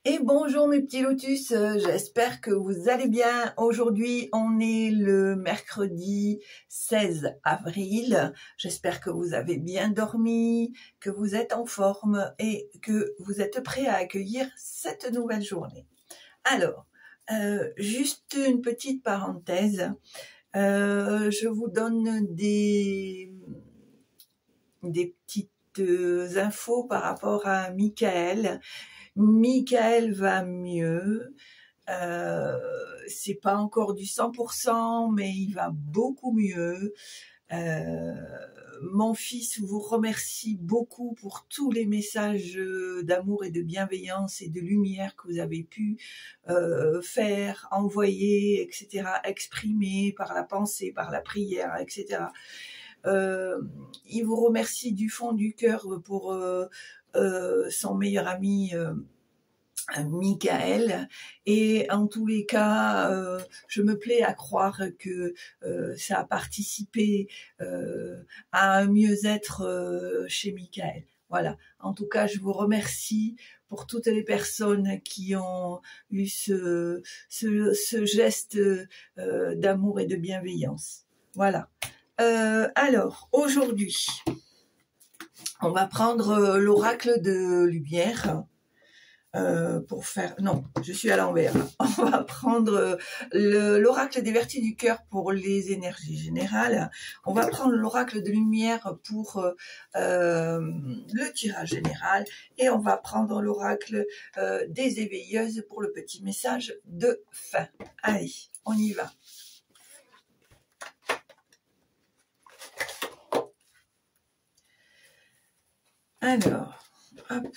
Et bonjour mes petits lotus, j'espère que vous allez bien. Aujourd'hui, on est le mercredi 16 avril. J'espère que vous avez bien dormi, que vous êtes en forme et que vous êtes prêts à accueillir cette nouvelle journée. Alors, juste une petite parenthèse. Je vous donne des petites infos par rapport à Michael. Michael va mieux, c'est pas encore du 100%, mais il va beaucoup mieux. Mon fils vous remercie beaucoup pour tous les messages d'amour et de bienveillance et de lumière que vous avez pu faire, envoyer, etc., exprimer par la pensée, par la prière, etc. Il vous remercie du fond du cœur pour son meilleur ami Michael, et en tous les cas, je me plais à croire que ça a participé à un mieux-être chez Michael. Voilà. En tout cas, je vous remercie pour toutes les personnes qui ont eu ce geste d'amour et de bienveillance. Voilà. Alors, aujourd'hui, on va prendre l'oracle de lumière. Pour faire... Non, je suis à l'envers. On va prendre l'oracle des vertus du cœur pour les énergies générales. On va prendre l'oracle de lumière pour le tirage général. Et on va prendre l'oracle des éveilleuses pour le petit message de fin. Allez, on y va. Alors, hop.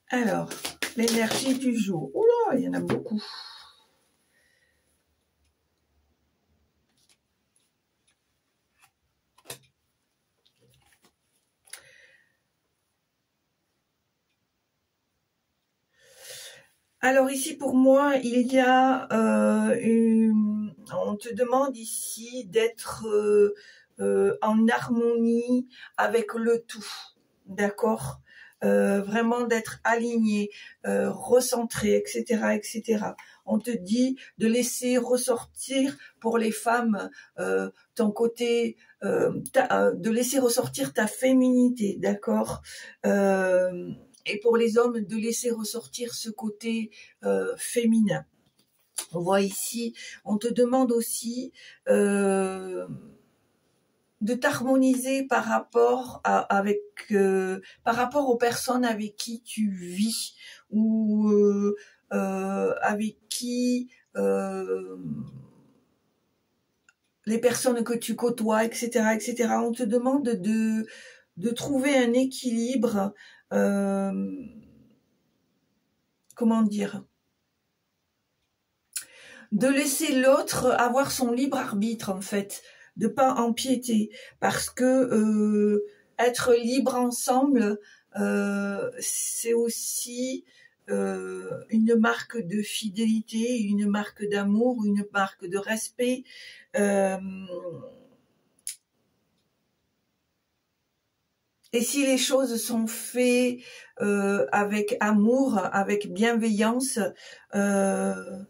Alors, l'énergie du jour. Oula, il y en a beaucoup. Alors ici, pour moi, il y a on te demande ici d'être en harmonie avec le tout, d'accord, vraiment d'être aligné, recentré, etc., etc. On te dit de laisser ressortir pour les femmes ton côté, de laisser ressortir ta féminité, d'accord, et pour les hommes, de laisser ressortir ce côté féminin. On voit ici, on te demande aussi de t'harmoniser par rapport par rapport aux personnes avec qui tu vis ou avec qui les personnes que tu côtoies, etc., etc. On te demande de trouver un équilibre. Comment dire, de laisser l'autre avoir son libre arbitre, en fait, de pas empiéter, parce que être libre ensemble, c'est aussi une marque de fidélité, une marque d'amour, une marque de respect. Et si les choses sont faites avec amour, avec bienveillance, on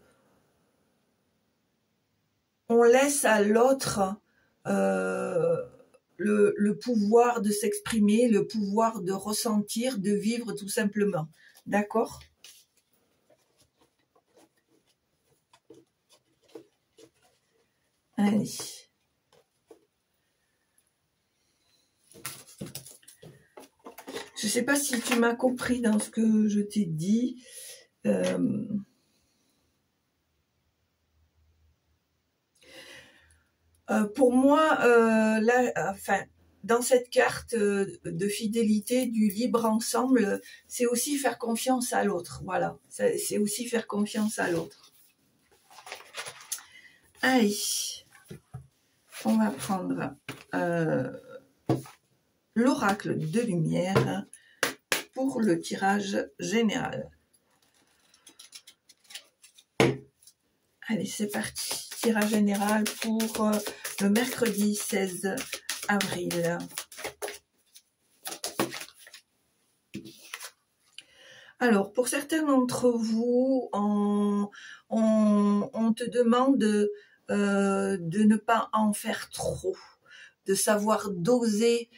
laisse à l'autre le pouvoir de s'exprimer, le pouvoir de ressentir, de vivre tout simplement. D'accord ? Allez. Je ne sais pas si tu m'as compris dans ce que je t'ai dit. Pour moi, dans cette carte de fidélité, du libre ensemble, c'est aussi faire confiance à l'autre. Voilà, c'est aussi faire confiance à l'autre. Allez, on va prendre l'oracle de lumière pour le tirage général. Allez, c'est parti. Tirage général pour le mercredi 16 avril. Alors, pour certains d'entre vous, on te demande de ne pas en faire trop, de savoir doser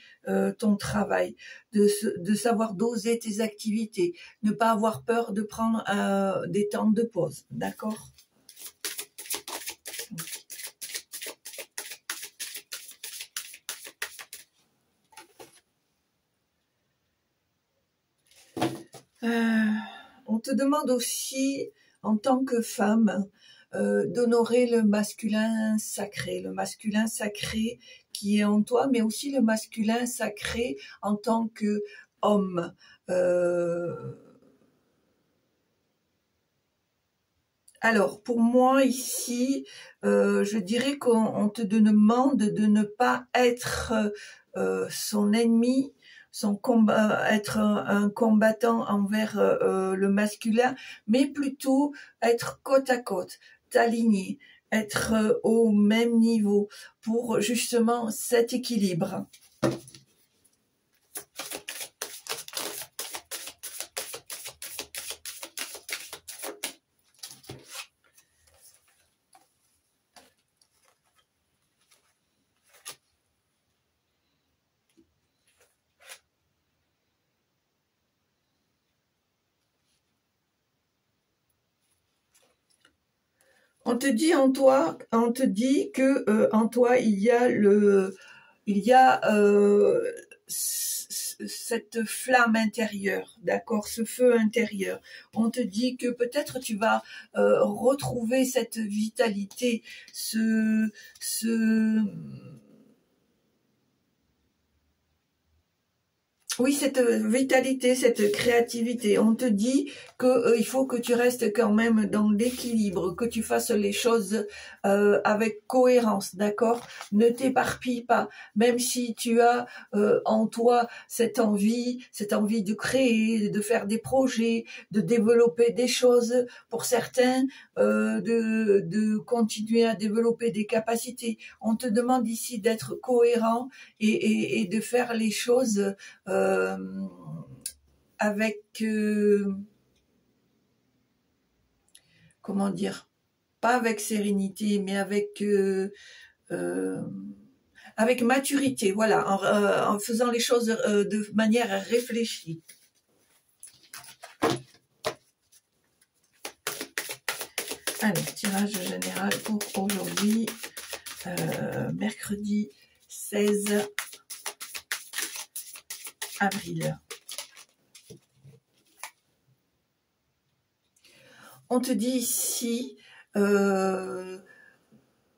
ton travail, de savoir doser tes activités, ne pas avoir peur de prendre des temps de pause, d'accord ? On te demande aussi, en tant que femme, d'honorer le masculin sacré qui est en toi, mais aussi le masculin sacré en tant que homme. Alors, pour moi, ici, je dirais qu'on te demande de ne pas être son ennemi, être un combattant envers le masculin, mais plutôt être côte à côte, t'aligner, être au même niveau pour justement cet équilibre. On te dit que en toi il y a cette flamme intérieure, d'accord, ce feu intérieur. On te dit que peut-être tu vas retrouver cette vitalité, oui, cette vitalité, cette créativité. On te dit que il faut que tu restes quand même dans l'équilibre, que tu fasses les choses avec cohérence, d'accord? Ne t'éparpille pas, même si tu as en toi cette envie de créer, de faire des projets, de développer des choses. Pour certains, de continuer à développer des capacités. On te demande ici d'être cohérent et de faire les choses avec comment dire, pas avec sérénité, mais avec maturité, voilà, en faisant les choses de manière réfléchie. Allez, tirage général pour aujourd'hui, mercredi 16 avril. On te dit ici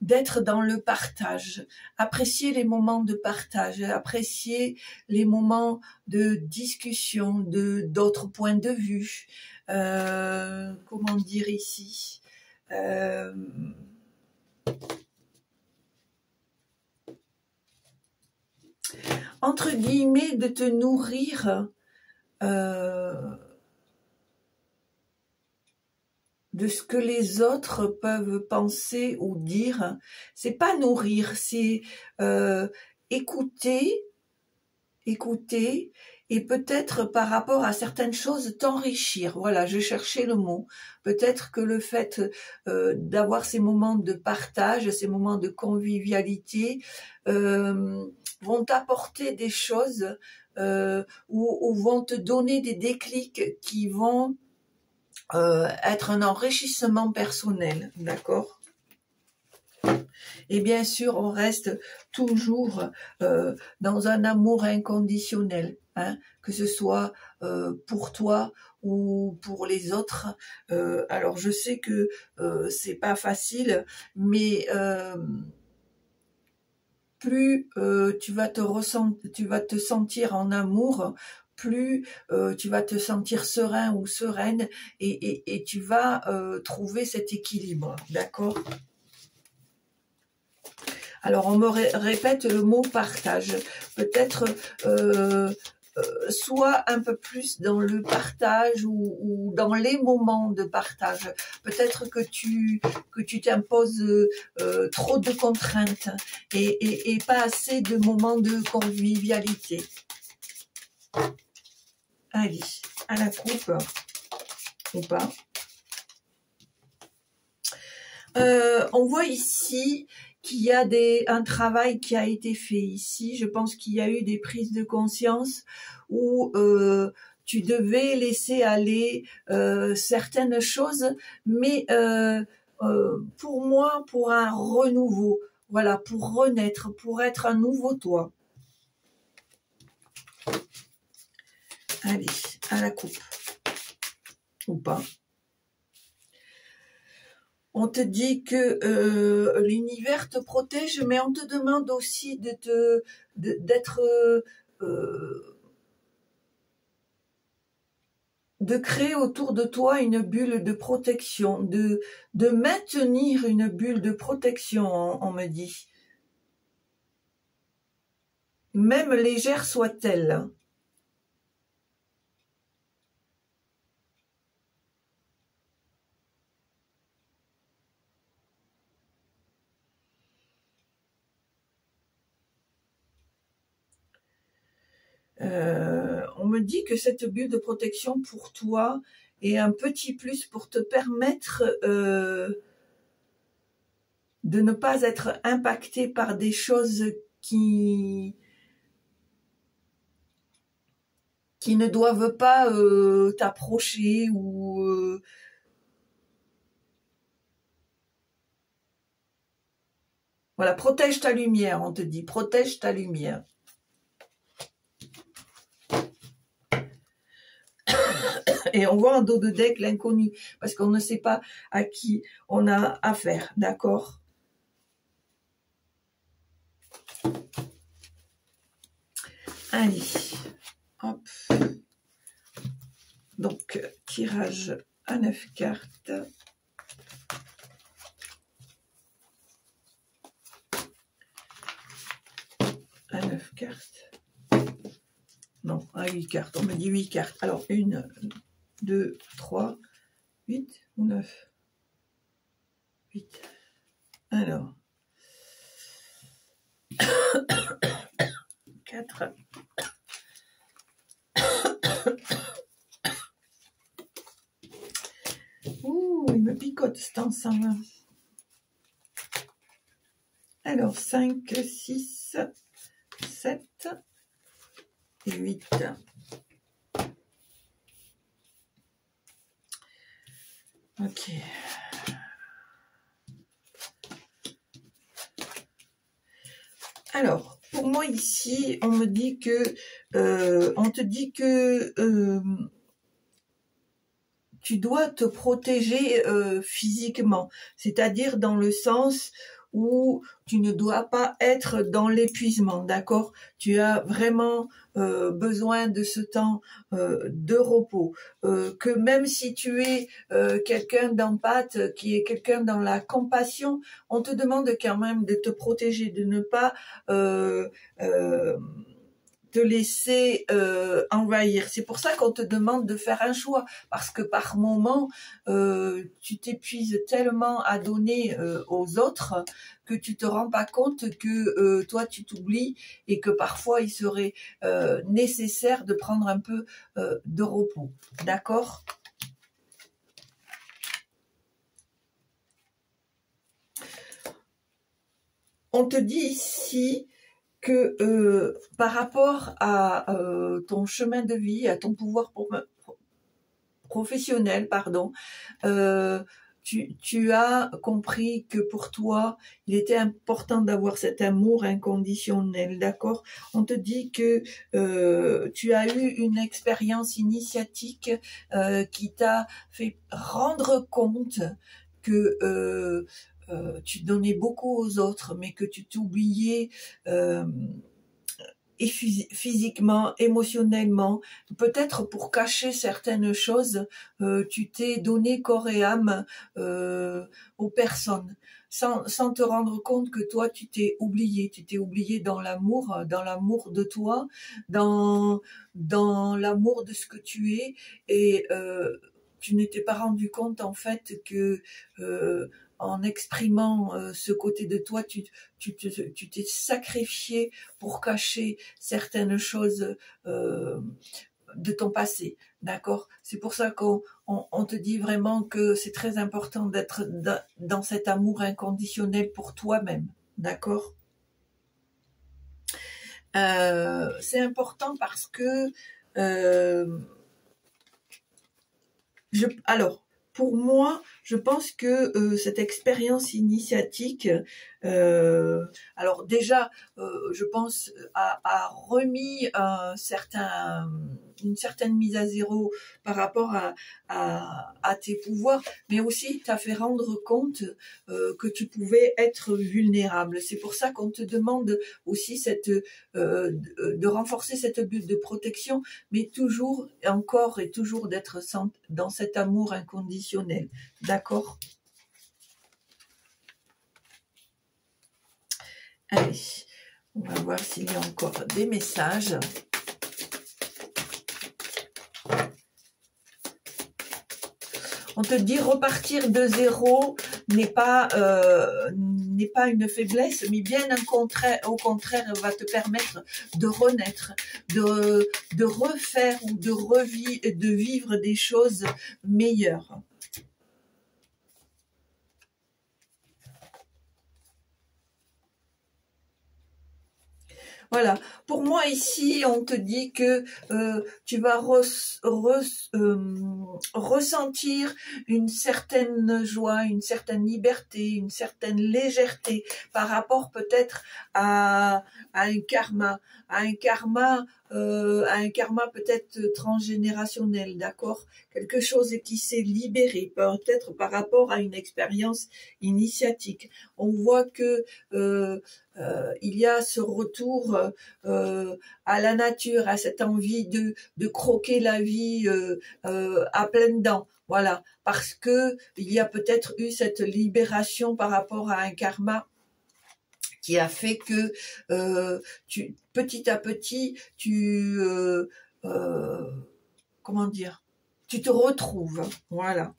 d'être dans le partage, apprécier les moments de partage, apprécier les moments de discussion, d'autres points de vue. Comment dire ici, entre guillemets, de te nourrir de ce que les autres peuvent penser ou dire. C'est pas nourrir, c'est écouter, et peut-être par rapport à certaines choses t'enrichir. Voilà, je cherchais le mot. Peut-être que le fait d'avoir ces moments de partage, ces moments de convivialité vont t'apporter des choses ou vont te donner des déclics qui vont être un enrichissement personnel, d'accord ? Et bien sûr, on reste toujours dans un amour inconditionnel, hein, que ce soit pour toi ou pour les autres. Alors, je sais que c'est pas facile, mais plus tu vas te sentir en amour, plus tu vas te sentir serein ou sereine et tu vas trouver cet équilibre, d'accord ? Alors, on me répète le mot partage. Peut-être soit un peu plus dans le partage ou dans les moments de partage. Peut-être que tu t'imposes trop de contraintes et pas assez de moments de convivialité. Allez, à la coupe, ou pas. On voit ici qu'il y a un travail qui a été fait ici. Je pense qu'il y a eu des prises de conscience où tu devais laisser aller certaines choses, mais pour moi, pour un renouveau, voilà, pour renaître, pour être un nouveau toi. Allez, à la coupe, ou pas. On te dit que l'univers te protège, mais on te demande aussi d'être de créer autour de toi une bulle de protection, de maintenir une bulle de protection, on me dit. Même légère soit-elle. On me dit que cette bulle de protection pour toi est un petit plus pour te permettre de ne pas être impacté par des choses qui ne doivent pas t'approcher ou voilà, protège ta lumière, on te dit, protège ta lumière. Et on voit en dos de deck l'inconnu, parce qu'on ne sait pas à qui on a affaire, d'accord? Allez, hop. Donc, tirage à 9 cartes. À 9 cartes. Non, à 8 cartes. On me dit 8 cartes. Alors, 1, 2, 3, 8 ou 9? 8. Alors. 4. Ouh, il me picote cet ensemble. Alors, 5, 6, 7 et 8. Ok. Alors, pour moi ici, on me dit que, on te dit que tu dois te protéger physiquement, c'est-à-dire dans le sens où tu ne dois pas être dans l'épuisement, d'accord? Tu as vraiment besoin de ce temps de repos, que même si tu es quelqu'un d'empathe, qui est quelqu'un dans la compassion, on te demande quand même de te protéger, de ne pas te laisser envahir. C'est pour ça qu'on te demande de faire un choix, parce que par moment, tu t'épuises tellement à donner aux autres que tu te rends pas compte que toi tu t'oublies et que parfois il serait nécessaire de prendre un peu de repos. D'accord ? On te dit ici que par rapport à ton chemin de vie, à ton pouvoir professionnel, pardon, tu as compris que pour toi, il était important d'avoir cet amour inconditionnel, d'accord? On te dit que tu as eu une expérience initiatique qui t'a fait rendre compte que tu donnais beaucoup aux autres, mais que tu t'oubliais et physiquement, émotionnellement, peut-être pour cacher certaines choses, tu t'es donné corps et âme aux personnes. sans te rendre compte que toi, tu t'es oublié dans l'amour de toi, dans l'amour de ce que tu es, et tu ne t'es pas rendu compte en fait que en exprimant ce côté de toi, tu t'es sacrifié pour cacher certaines choses de ton passé, d'accord? C'est pour ça qu'on te dit vraiment que c'est très important d'être dans cet amour inconditionnel pour toi-même, d'accord? C'est important parce que alors, pour moi, je pense que cette expérience initiatique, alors déjà, je pense, a remis une certaine mise à zéro par rapport à tes pouvoirs, mais aussi t'a fait rendre compte que tu pouvais être vulnérable. C'est pour ça qu'on te demande aussi de renforcer cette bulle de protection, mais toujours, encore et toujours d'être dans cet amour inconditionnel. D'accord? Allez, on va voir s'il y a encore des messages. On te dit repartir de zéro n'est pas une faiblesse, mais bien au contraire va te permettre de renaître, de refaire ou de vivre des choses meilleures. Voilà. Pour moi ici, on te dit que tu vas ressentir une certaine joie, une certaine liberté, une certaine légèreté par rapport peut-être à un karma, à un karma peut-être transgénérationnel, d'accord? Quelque chose qui s'est libéré peut-être par rapport à une expérience initiatique. On voit que il y a ce retour à la nature, à cette envie de croquer la vie à pleines dents. Voilà, parce que il y a peut-être eu cette libération par rapport à un karma qui a fait que petit à petit, comment dire, tu te retrouves. Voilà.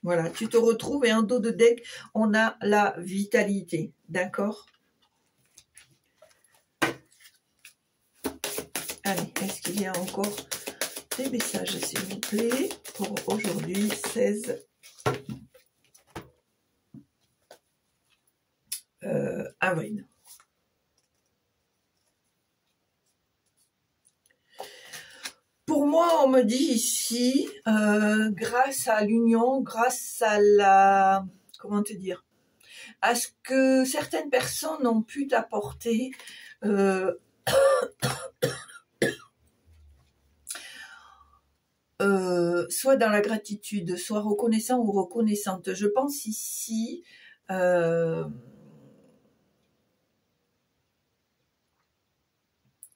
Voilà, tu te retrouves et en dos de deck, on a la vitalité, d'accord? Allez, est-ce qu'il y a encore des messages, s'il vous plaît, pour aujourd'hui, 16 avril. Pour moi, on me dit ici, grâce à l'union, grâce à la, comment te dire, à ce que certaines personnes ont pu t'apporter, soit dans la gratitude, soit reconnaissant ou reconnaissante. Je pense ici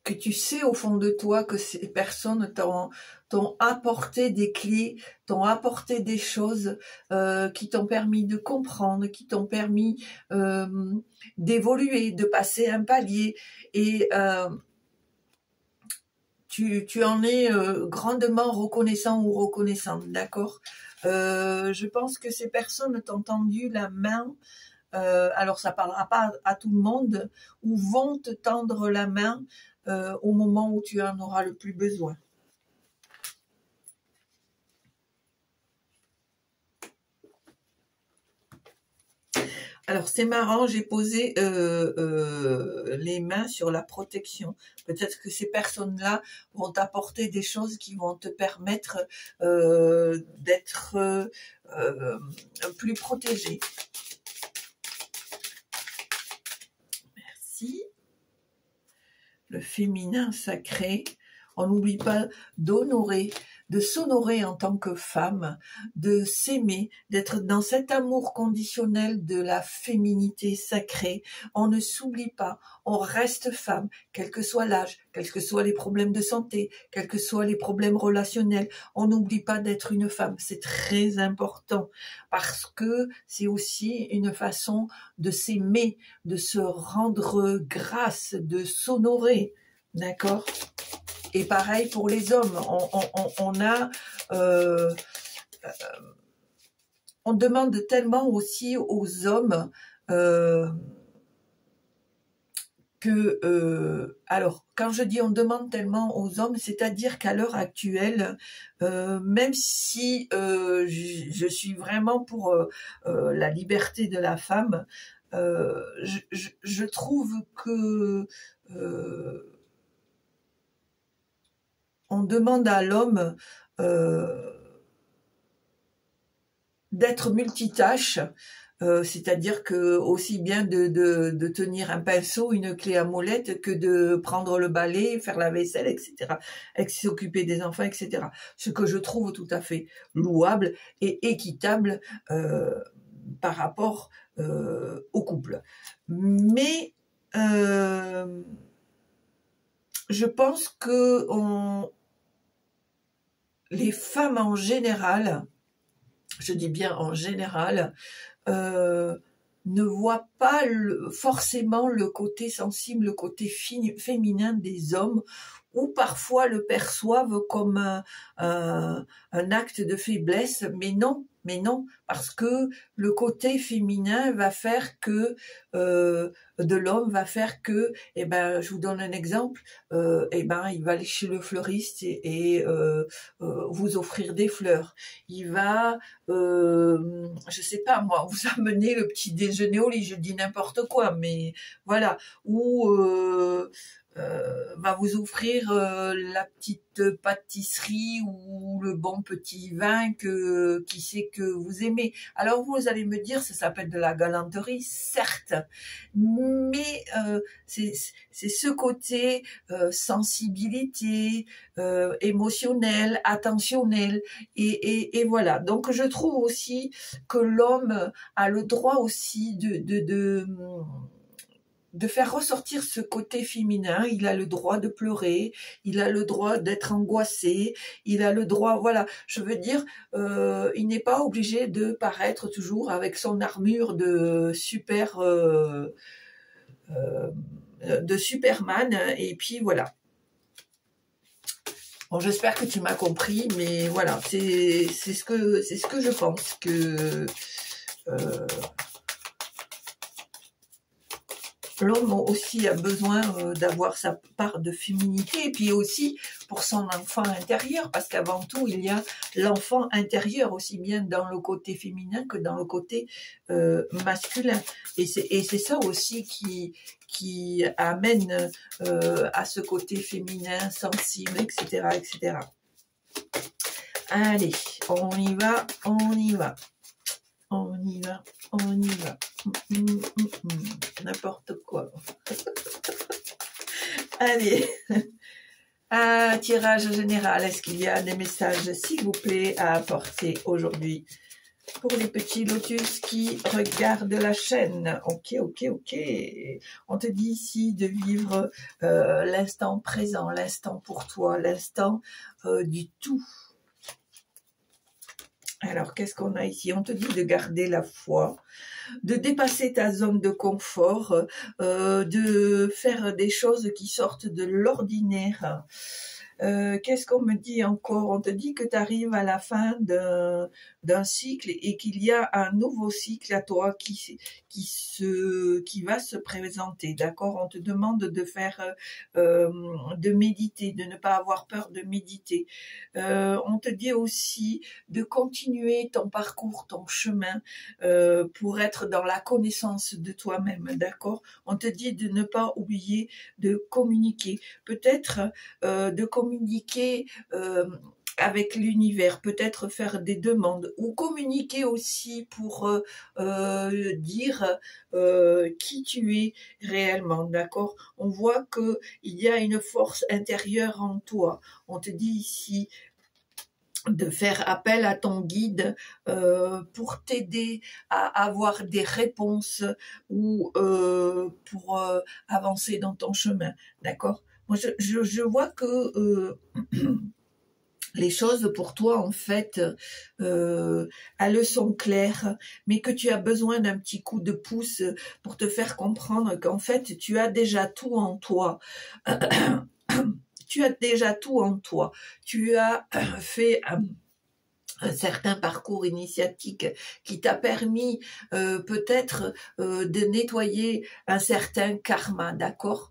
que tu sais au fond de toi que ces personnes t'ont apporté des clés, t'ont apporté des choses qui t'ont permis de comprendre, qui t'ont permis d'évoluer, de passer un palier. Et tu en es grandement reconnaissant ou reconnaissante, d'accord? Je pense que ces personnes t'ont tendu la main. Alors ça parlera pas à tout le monde, ou vont te tendre la main au moment où tu en auras le plus besoin. Alors c'est marrant, j'ai posé les mains sur la protection. Peut-être que ces personnes-là vont t'apporter des choses qui vont te permettre d'être plus protégé. Merci. Le féminin sacré. On n'oublie pas d'honorer, de s'honorer en tant que femme, de s'aimer, d'être dans cet amour conditionnel de la féminité sacrée. On ne s'oublie pas, on reste femme, quel que soit l'âge, quels que soient les problèmes de santé, quels que soient les problèmes relationnels. On n'oublie pas d'être une femme, c'est très important parce que c'est aussi une façon de s'aimer, de se rendre grâce, de s'honorer, d'accord? Et pareil pour les hommes, on demande tellement aussi aux hommes alors, quand je dis on demande tellement aux hommes, c'est-à-dire qu'à l'heure actuelle, même si je suis vraiment pour la liberté de la femme, je trouve que on demande à l'homme d'être multitâche, c'est-à-dire que aussi bien de tenir un pinceau, une clé à molette, que de prendre le balai, faire la vaisselle, etc., s'occuper des enfants, etc. Ce que je trouve tout à fait louable et équitable par rapport au couple. Mais je pense que les femmes en général, je dis bien en général, ne voient pas forcément le côté sensible, le côté féminin des hommes, ou parfois le perçoivent comme un acte de faiblesse, mais non, parce que le côté féminin va faire que de l'homme va faire que, je vous donne un exemple, il va aller chez le fleuriste et vous offrir des fleurs. Il va, je sais pas moi, vous amener le petit déjeuner au lit, je dis n'importe quoi, mais voilà, ou va vous offrir la petite pâtisserie ou le bon petit vin qui sait que vous aimez. Alors vous allez me dire, ça s'appelle de la galanterie, certes, mais c'est ce côté sensibilité, émotionnel, attentionnel, et voilà. Donc je trouve aussi que l'homme a le droit aussi de faire ressortir ce côté féminin. Il a le droit de pleurer, il a le droit d'être angoissé, il a le droit, voilà, je veux dire, il n'est pas obligé de paraître toujours avec son armure de Superman, et puis voilà. Bon, j'espère que tu m'as compris, mais voilà, c'est ce que je pense que l'homme aussi a besoin d'avoir sa part de féminité, et puis aussi pour son enfant intérieur, parce qu'avant tout, il y a l'enfant intérieur, aussi bien dans le côté féminin que dans le côté masculin. Et c'est ça aussi qui amène à ce côté féminin, sensible, etc., etc. Allez, on y va. N'importe quoi. Allez. Un tirage général. Est-ce qu'il y a des messages, s'il vous plaît, à apporter aujourd'hui pour les petits lotus qui regardent la chaîne? Ok. On te dit ici de vivre l'instant présent, l'instant pour toi, l'instant du tout. Alors, qu'est-ce qu'on a ici? On te dit de garder la foi, de dépasser ta zone de confort, de faire des choses qui sortent de l'ordinaire. Qu'est-ce qu'on me dit encore? On te dit que tu arrives à la fin d'un cycle et qu'il y a un nouveau cycle à toi qui va se présenter, d'accord? On te demande de faire, de méditer, de ne pas avoir peur de méditer. On te dit aussi de continuer ton parcours, ton chemin, pour être dans la connaissance de toi-même, d'accord? On te dit de ne pas oublier de communiquer. Peut-être de communiquer avec l'univers, peut-être faire des demandes ou communiquer aussi pour dire qui tu es réellement, d'accord? On voit que il y a une force intérieure en toi. On te dit ici de faire appel à ton guide pour t'aider à avoir des réponses ou pour avancer dans ton chemin, d'accord? Moi, je vois que les choses pour toi, en fait, elles sont claires, mais que tu as besoin d'un petit coup de pouce pour te faire comprendre qu'en fait, tu as déjà tout en toi. Tu as déjà tout en toi. Tu as fait un certain parcours initiatique qui t'a permis peut-être de nettoyer un certain karma, d'accord?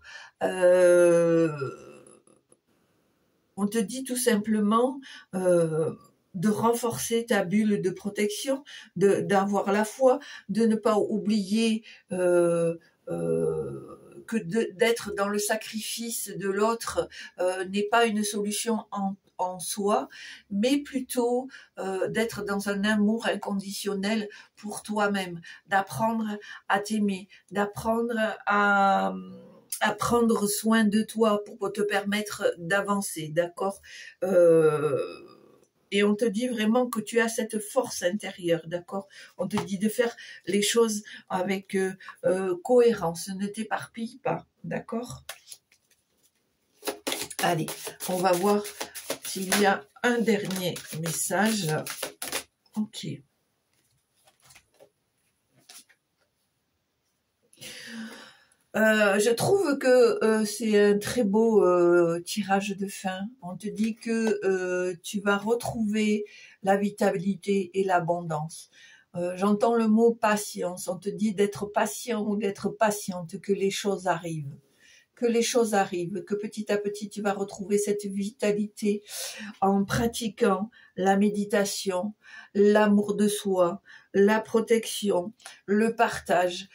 On te dit tout simplement de renforcer ta bulle de protection, d'avoir la foi, de ne pas oublier que d'être dans le sacrifice de l'autre n'est pas une solution en soi, mais plutôt d'être dans un amour inconditionnel pour toi-même, d'apprendre à t'aimer, d'apprendre à prendre soin de toi pour te permettre d'avancer, d'accord? Et on te dit vraiment que tu as cette force intérieure, d'accord? On te dit de faire les choses avec cohérence, ne t'éparpille pas, d'accord? Allez, on va voir s'il y a un dernier message. Ok. Je trouve que c'est un très beau tirage de fin. On te dit que tu vas retrouver la vitalité et l'abondance. J'entends le mot patience. On te dit d'être patient ou d'être patiente, que les choses arrivent. Que les choses arrivent, que petit à petit tu vas retrouver cette vitalité en pratiquant la méditation, l'amour de soi, la protection, le partage,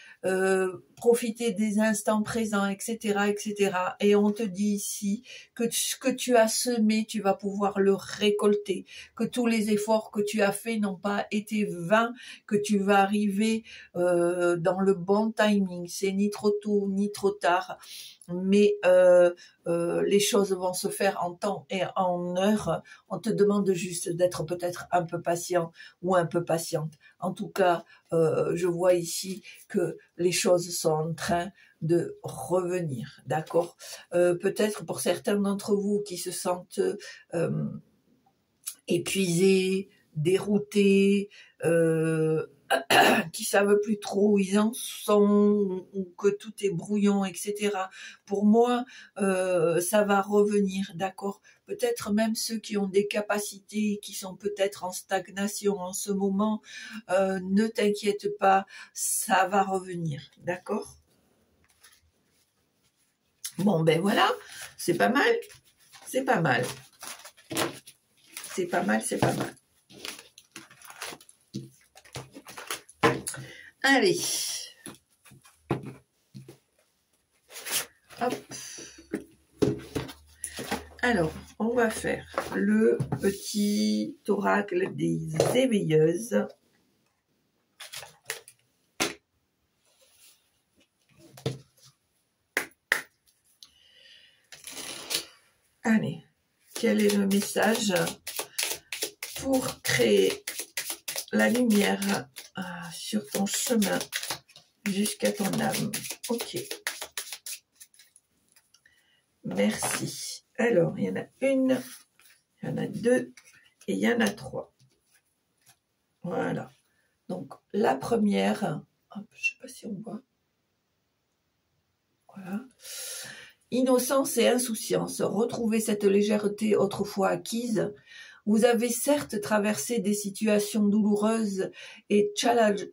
profiter des instants présents, etc., etc. Et on te dit ici que ce que tu as semé, tu vas pouvoir le récolter, que tous les efforts que tu as faits n'ont pas été vains, que tu vas arriver dans le bon timing. C'est ni trop tôt, ni trop tard, mais les choses vont se faire en temps et en heure. On te demande juste d'être peut-être un peu patient ou un peu patiente. En tout cas, je vois ici que les choses sont en train de revenir, d'accord? Peut-être pour certains d'entre vous qui se sentent épuisés, déroutés, qui savent plus trop où ils en sont, ou que tout est brouillon, etc. Pour moi, ça va revenir, d'accord? Peut-être même ceux qui ont des capacités, qui sont peut-être en stagnation en ce moment, ne t'inquiète pas, ça va revenir, d'accord? Bon, ben voilà, c'est pas mal, c'est pas mal. C'est pas mal, c'est pas mal. Allez. Hop. Alors, on va faire le petit oracle des éveilleuses. Allez, quel est le message pour créer la lumière sur ton chemin jusqu'à ton âme? Ok. Merci. Alors, il y en a une, il y en a deux et il y en a trois. Voilà. Donc, la première, hop, je ne sais pas si on voit. Voilà. Innocence et insouciance. Retrouvez cette légèreté autrefois acquise. Vous avez certes traversé des situations douloureuses et challengeantes,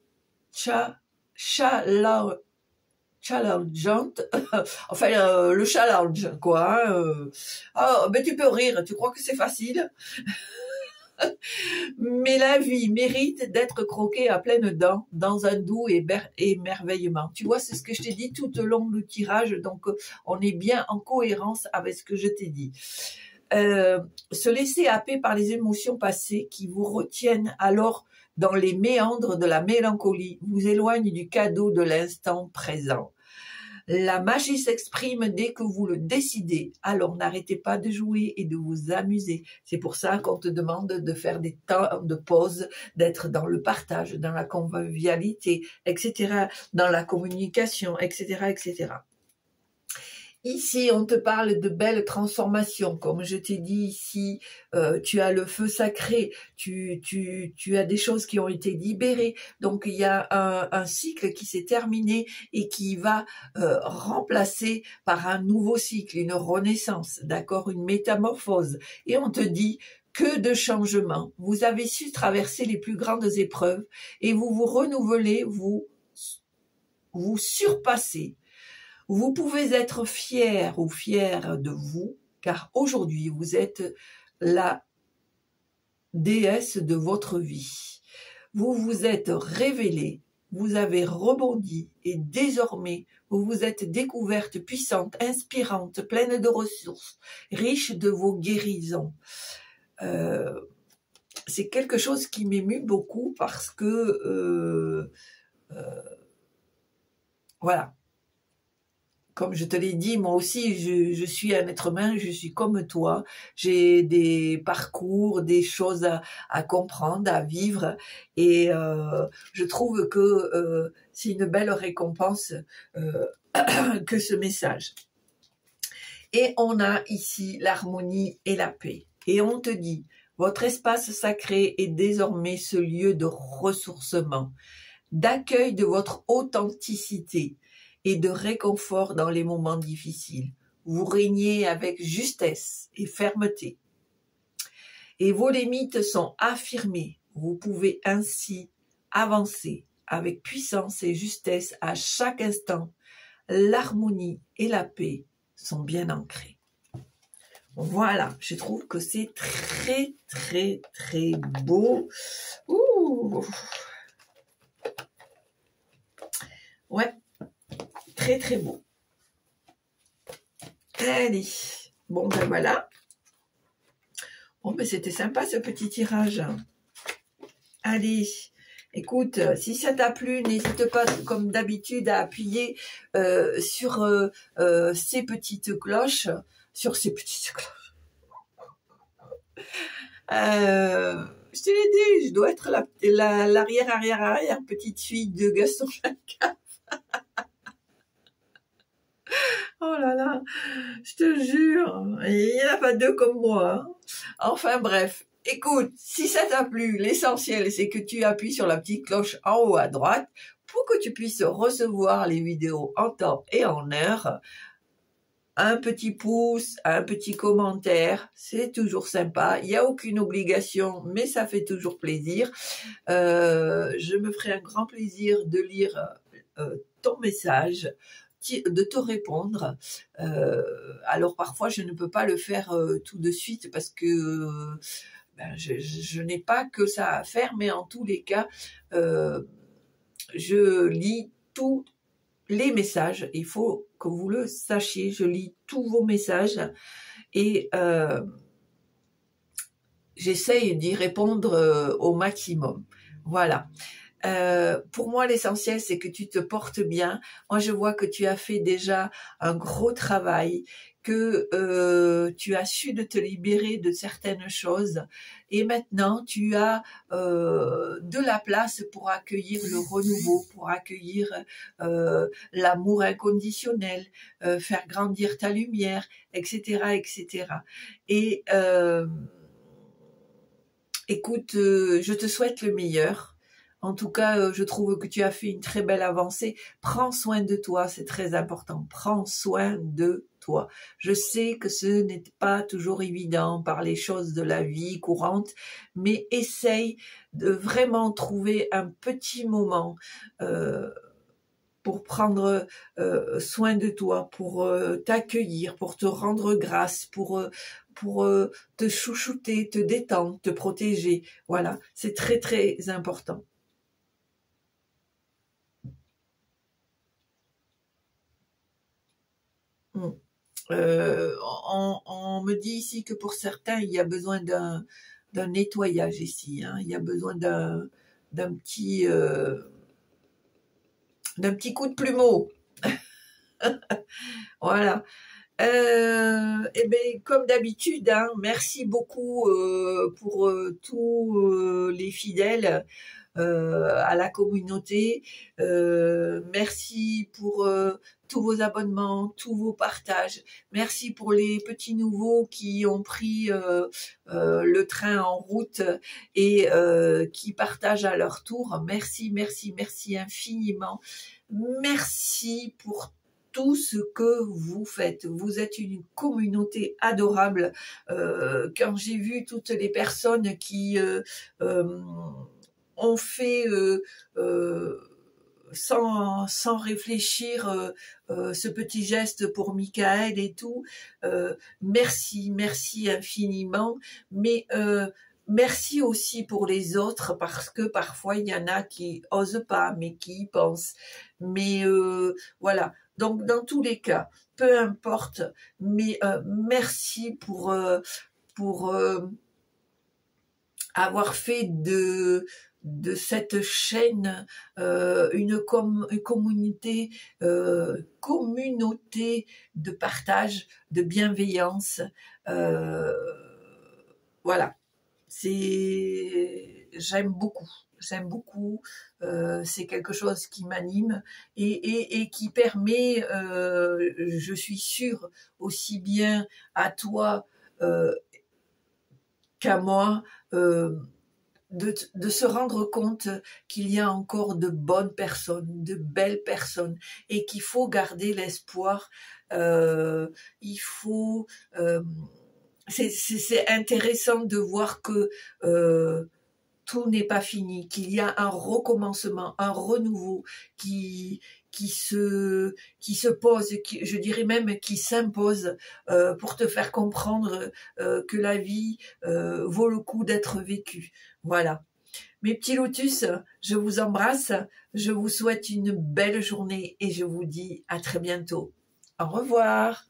enfin le challenge quoi. Ben tu peux rire, tu crois que c'est facile? Mais la vie mérite d'être croquée à pleines dents dans un doux émerveillement. Tu vois, c'est ce que je t'ai dit tout au long du tirage, donc on est bien en cohérence avec ce que je t'ai dit. Se laisser happer par les émotions passées qui vous retiennent alors dans les méandres de la mélancolie, vous éloignent du cadeau de l'instant présent. La magie s'exprime dès que vous le décidez, alors n'arrêtez pas de jouer et de vous amuser. C'est pour ça qu'on te demande de faire des temps de pause, d'être dans le partage, dans la convivialité, etc., dans la communication, etc., etc. Ici, on te parle de belles transformations. Comme je t'ai dit ici, tu as le feu sacré, tu as des choses qui ont été libérées. Donc, il y a un cycle qui s'est terminé et qui va remplacer par un nouveau cycle, une renaissance, d'accord, une métamorphose. Et on te dit que de changements. Vous avez su traverser les plus grandes épreuves et vous vous renouvelez, vous surpassez. Vous pouvez être fier ou fière de vous, car aujourd'hui, vous êtes la déesse de votre vie. Vous vous êtes révélée, vous avez rebondi et désormais, vous vous êtes découverte puissante, inspirante, pleine de ressources, riche de vos guérisons. C'est quelque chose qui m'émue beaucoup parce que, voilà. Comme je te l'ai dit, moi aussi, je suis un être humain, je suis comme toi. J'ai des parcours, des choses à comprendre, à vivre. Et je trouve que c'est une belle récompense que ce message. Et on a ici l'harmonie et la paix. Et on te dit, votre espace sacré est désormais ce lieu de ressourcement, d'accueil de votre authenticité et de réconfort dans les moments difficiles. Vous régnez avec justesse et fermeté. Et vos limites sont affirmées. Vous pouvez ainsi avancer avec puissance et justesse à chaque instant. L'harmonie et la paix sont bien ancrées. Voilà, je trouve que c'est très, très, très beau. Ouh. Ouais. Très très beau. Allez, bon ben voilà. Bon ben c'était sympa ce petit tirage. Allez, écoute, si ça t'a plu, n'hésite pas comme d'habitude à appuyer sur ces petites cloches. Sur ces petites cloches. Je te l'ai dit, je dois être l'arrière petite fille de Gaston Lagaffe. Oh là là, je te jure, il n'y en a pas deux comme moi. Hein. Enfin bref, écoute, si ça t'a plu, l'essentiel c'est que tu appuies sur la petite cloche en haut à droite pour que tu puisses recevoir les vidéos en temps et en heure. Un petit pouce, un petit commentaire, c'est toujours sympa. Il n'y a aucune obligation, mais ça fait toujours plaisir. Je me ferai un grand plaisir de lire ton message, de te répondre. Alors parfois je ne peux pas le faire tout de suite parce que je n'ai pas que ça à faire, mais en tous les cas je lis tous les messages. Il faut que vous le sachiez, je lis tous vos messages et j'essaye d'y répondre au maximum. Voilà. Pour moi, l'essentiel, c'est que tu te portes bien. Moi, je vois que tu as fait déjà un gros travail, que tu as su de te libérer de certaines choses. Et maintenant, tu as de la place pour accueillir le renouveau, pour accueillir l'amour inconditionnel, faire grandir ta lumière, etc., etc. Et écoute, je te souhaite le meilleur. En tout cas, je trouve que tu as fait une très belle avancée. Prends soin de toi, c'est très important. Prends soin de toi. Je sais que ce n'est pas toujours évident par les choses de la vie courante, mais essaye de vraiment trouver un petit moment pour prendre soin de toi, pour t'accueillir, pour te rendre grâce, pour te chouchouter, te détendre, te protéger. Voilà, c'est très très important. On me dit ici que pour certains, il y a besoin d'un nettoyage ici. Hein. Il y a besoin d'un petit coup de plumeau. Voilà. Eh bien, comme d'habitude, hein, merci beaucoup pour tous les fidèles à la communauté. Merci pour tous vos abonnements, tous vos partages. Merci pour les petits nouveaux qui ont pris le train en route et qui partagent à leur tour. Merci, merci, merci infiniment. Merci pour tout ce que vous faites. Vous êtes une communauté adorable. Quand j'ai vu toutes les personnes qui ont fait sans réfléchir ce petit geste pour Michael et tout, merci, merci infiniment. Mais merci aussi pour les autres, parce que parfois il y en a qui osent pas, mais qui y pensent. Mais voilà. Donc dans tous les cas, peu importe, mais merci pour avoir fait de cette chaîne une communauté de partage, de bienveillance. Voilà. J'aime beaucoup. J'aime beaucoup, c'est quelque chose qui m'anime et qui permet, je suis sûre, aussi bien à toi qu'à moi, de se rendre compte qu'il y a encore de bonnes personnes, de belles personnes, et qu'il faut garder l'espoir. Il faut... c'est intéressant de voir que tout n'est pas fini, qu'il y a un recommencement, un renouveau qui se pose, je dirais même qui s'impose pour te faire comprendre que la vie vaut le coup d'être vécue. Voilà. Mes petits lotus, je vous embrasse, je vous souhaite une belle journée et je vous dis à très bientôt. Au revoir.